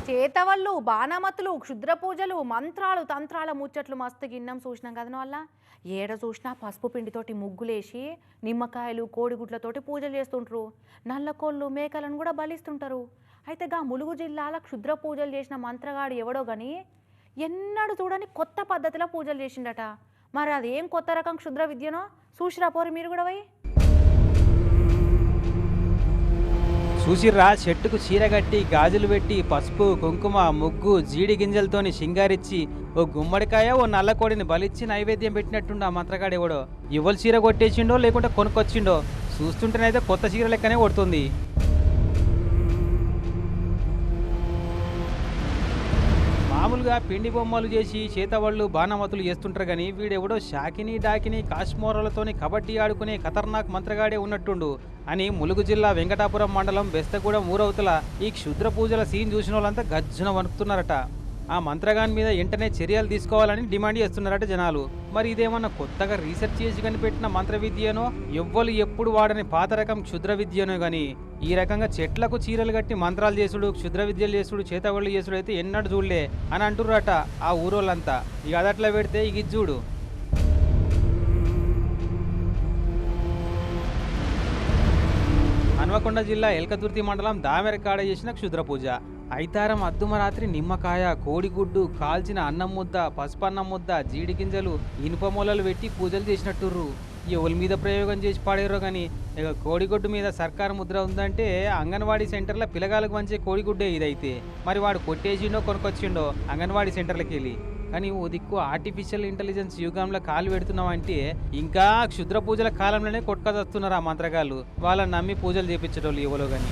చేతవళ్ళు బాణమతులు క్షుద్ర పూజలు మంత్రాలు తంత్రాల ముచ్చట్లు మస్తు గిన్నం చూసినాం కదా వల్ల ఏడ చూసినా పసుపు పిండితోటి ముగ్గులేసి నిమ్మకాయలు కోడిగుడ్లతోటి పూజలు చేస్తుంటారు. నల్లకోళ్ళు మేకలను కూడా బలిస్తుంటారు. అయితే గా ములుగు జిల్లాల క్షుద్ర పూజలు చేసిన మంత్రగాడు ఎవడో గాని ఎన్నడూ చూడని కొత్త పద్ధతిలో పూజలు చేసిండట. మరి అదేం కొత్త రకం క్షుద్ర విద్యనో చూసిరా పోరు మీరు కూడా పోయి. చూసిర్రా, చెట్టుకు చీర కట్టి గాజులు పెట్టి పసుపు కుంకుమ ముగ్గు జీడి గింజలతోని సింగారిచ్చి ఓ గుమ్మడికాయ ఓ నల్లకోడిని బలిచ్చి నైవేద్యం పెట్టినట్టుండు ఆ మంత్రగాడెవడో. ఇవ్వలు చీర కొట్టేసిండో లేకుంటే కొనుక్కొచ్చిండో, చూస్తుంటేనైతే కొత్త చీర లెక్కనే కొడుతుంది. మామూలుగా పిండి బొమ్మలు చేసి చేతవళ్ళు బాణమతులు చేస్తుంటారు కానీ వీడెవడో షాకిని డాకిని కాశ్మోరాలతోని కబడ్డీ ఆడుకునే ఖతర్నాక్ మంత్రగాడే ఉన్నట్టుండు అని ములుగు జిల్లా వెంకటాపురం మండలం బెస్తగూడెం ఊరవతల ఈ క్షుద్ర పూజల సీన్ చూసిన వాళ్ళంతా గజ్జున వణుకుతున్నారట. ఆ మంత్రగాన్ మీద వెంటనే చర్యలు తీసుకోవాలని డిమాండ్ చేస్తున్నారట జనాలు. మరి ఇదేమన్నా కొత్తగా రీసెర్చ్ చేసి కనిపెట్టిన మంత్ర విద్యనో ఎవ్వరు ఎప్పుడు వాడని పాత రకం క్షుద్ర విద్యనో గాని ఈ రకంగా చెట్లకు చీరలు కట్టి మంత్రాలు చేసుడు క్షుద్ర విద్యలు చేసుడు చేతవళ్ళు చేసుడు అయితే ఎన్నడూ చూడలే అని అంటుర్రట ఆ ఊరోళ్ళంతా. ఇక అదట్లా పెడితే ఇక చూడు. హన్మకొండ జిల్లా ఎల్కతుర్తి మండలం దామెరకాడ చేసిన క్షుద్ర పూజ. ఐతారం అద్దుమరాత్రి నిమ్మకాయ కోడిగుడ్డు కాల్చిన అన్నం ముద్ద పసుపన్నం ముద్ద జీడి గింజలు ఇనుప మూలలు పెట్టి పూజలు చేసినట్టుర్రు. ఎవరి మీద ప్రయోగం చేసి పాడారో కానీ ఇక కోడిగుడ్డు మీద సర్కారు ముద్ర ఉందంటే అంగన్వాడీ సెంటర్లో పిల్లగాలకు మంచి కోడిగుడ్డే ఇదైతే. మరి వాడు కొట్టేసిండో కొనుకొచ్చిండో అంగన్వాడీ సెంటర్లకి వెళ్ళి. కానీ ఓ దిక్కు ఆర్టిఫిషియల్ ఇంటెలిజెన్స్ యుగంలో కాలు పెడుతున్నామంటే ఇంకా క్షుద్ర పూజల కాలంలోనే కొట్టుకొస్తున్నారు ఆ మంత్రగాళ్ళు. వాళ్ళని నమ్మి పూజలు చేపించటోళ్ళు ఎవరో కానీ.